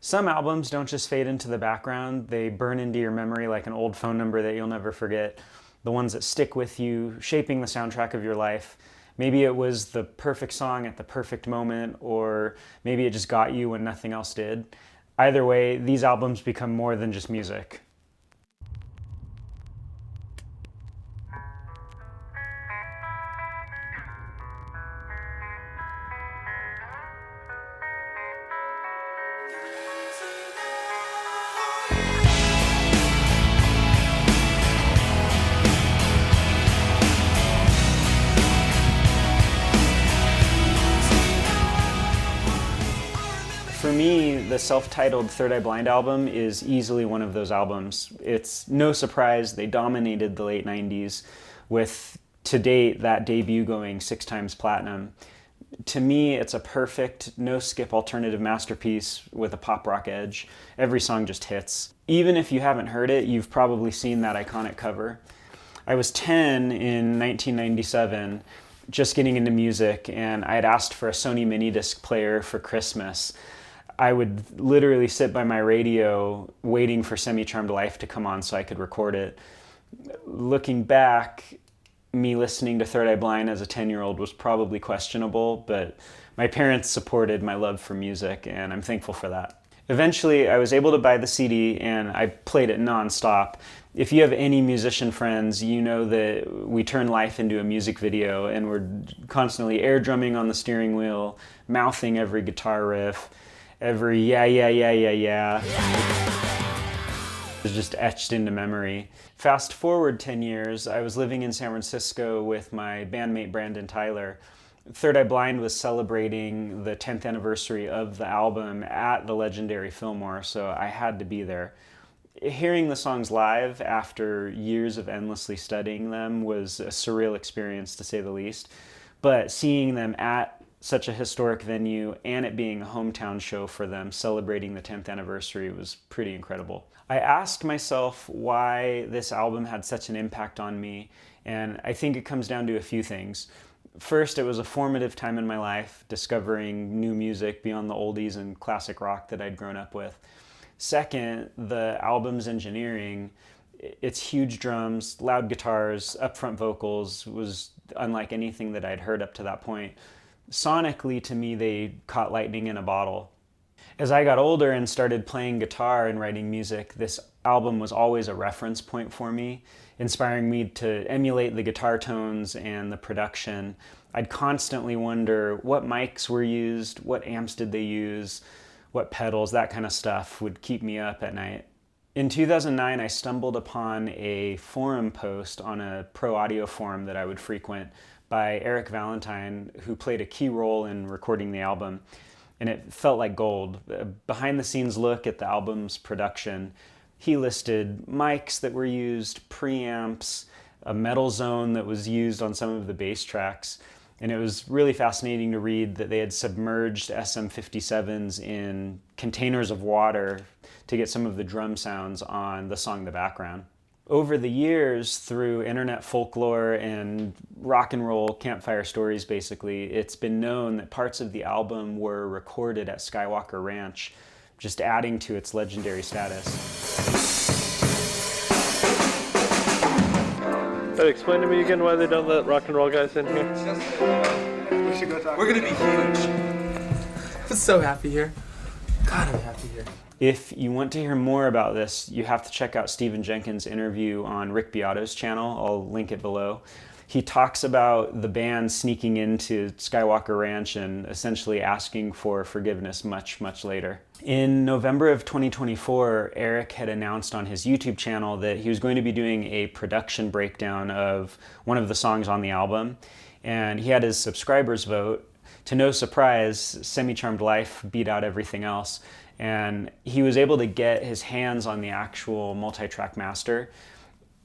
Some albums don't just fade into the background, they burn into your memory like an old phone number that you'll never forget. The ones that stick with you, shaping the soundtrack of your life. Maybe it was the perfect song at the perfect moment, or maybe it just got you when nothing else did. Either way, these albums become more than just music. For me, the self-titled Third Eye Blind album is easily one of those albums. It's no surprise they dominated the late 90s, with, to date, that debut going 6 times platinum. To me, it's a perfect, no-skip alternative masterpiece with a pop rock edge. Every song just hits. Even if you haven't heard it, you've probably seen that iconic cover. I was 10 in 1997, just getting into music, and I had asked for a Sony MiniDisc player for Christmas. I would literally sit by my radio waiting for Semi-Charmed Life to come on so I could record it. Looking back, me listening to Third Eye Blind as a 10-year-old was probably questionable, but my parents supported my love for music, and I'm thankful for that. Eventually, I was able to buy the CD, and I played it nonstop. If you have any musician friends, you know that we turn life into a music video, and we're constantly air drumming on the steering wheel, mouthing every guitar riff, every yeah, yeah, yeah, yeah, yeah. It's just etched into memory. Fast forward 10 years, I was living in San Francisco with my bandmate Brandon Tyler. Third Eye Blind was celebrating the 10th anniversary of the album at the legendary Fillmore, so I had to be there. Hearing the songs live after years of endlessly studying them was a surreal experience, to say the least. But seeing them at such a historic venue and it being a hometown show for them celebrating the 10th anniversary was pretty incredible. I asked myself why this album had such an impact on me, and I think it comes down to a few things. First, it was a formative time in my life, discovering new music beyond the oldies and classic rock that I'd grown up with. Second, the album's engineering, its huge drums, loud guitars, upfront vocals was unlike anything that I'd heard up to that point. Sonically, to me, they caught lightning in a bottle. As I got older and started playing guitar and writing music, this album was always a reference point for me, inspiring me to emulate the guitar tones and the production. I'd constantly wonder what mics were used, what amps did they use, what pedals, that kind of stuff would keep me up at night. In 2009, I stumbled upon a forum post on a pro audio forum that I would frequent by Eric Valentine, who played a key role in recording the album, and it felt like gold. A behind-the-scenes look at the album's production. He listed mics that were used, preamps, a metal zone that was used on some of the bass tracks, and it was really fascinating to read that they had submerged SM57s in containers of water to get some of the drum sounds on the song The Background. Over the years, through internet folklore and rock and roll campfire stories, basically, it's been known that parts of the album were recorded at Skywalker Ranch, just adding to its legendary status. Explain to me again why they don't let rock and roll guys in here. We should go talk. We're gonna be huge. I'm so happy here. God, I'm happy here. If you want to hear more about this, you have to check out Stephen Jenkins' interview on Rick Beato's channel. I'll link it below. He talks about the band sneaking into Skywalker Ranch and essentially asking for forgiveness much, much later. In November of 2024, Eric had announced on his YouTube channel that he was going to be doing a production breakdown of one of the songs on the album, and he had his subscribers vote. To no surprise, Semi-Charmed Life beat out everything else, and he was able to get his hands on the actual multi-track master.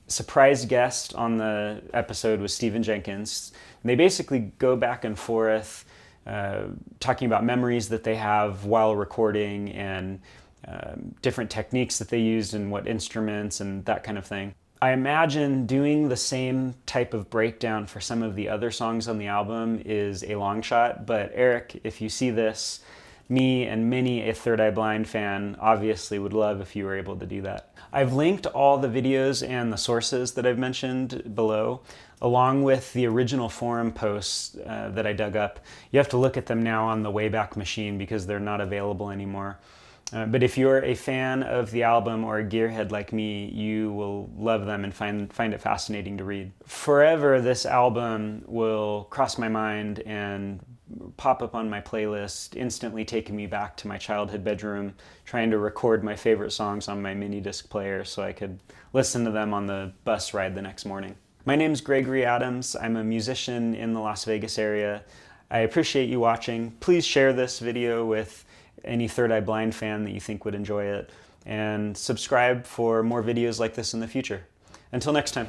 Surprise guest on the episode was Stephen Jenkins. They basically go back and forth talking about memories that they have while recording and different techniques that they used and what instruments and that kind of thing. I imagine doing the same type of breakdown for some of the other songs on the album is a long shot, but Eric, if you see this, me and many a Third Eye Blind fan obviously would love if you were able to do that. I've linked all the videos and the sources that I've mentioned below, along with the original forum posts that I dug up. You have to look at them now on the Wayback Machine because they're not available anymore. But if you're a fan of the album or a gearhead like me, you will love them and find it fascinating to read. Forever, this album will cross my mind and pop up on my playlist, instantly taking me back to my childhood bedroom, trying to record my favorite songs on my MiniDisc player so I could listen to them on the bus ride the next morning. My name's Gregory Adams. I'm a musician in the Las Vegas area. I appreciate you watching. Please share this video with any Third Eye Blind fan that you think would enjoy it, and subscribe for more videos like this in the future. Until next time.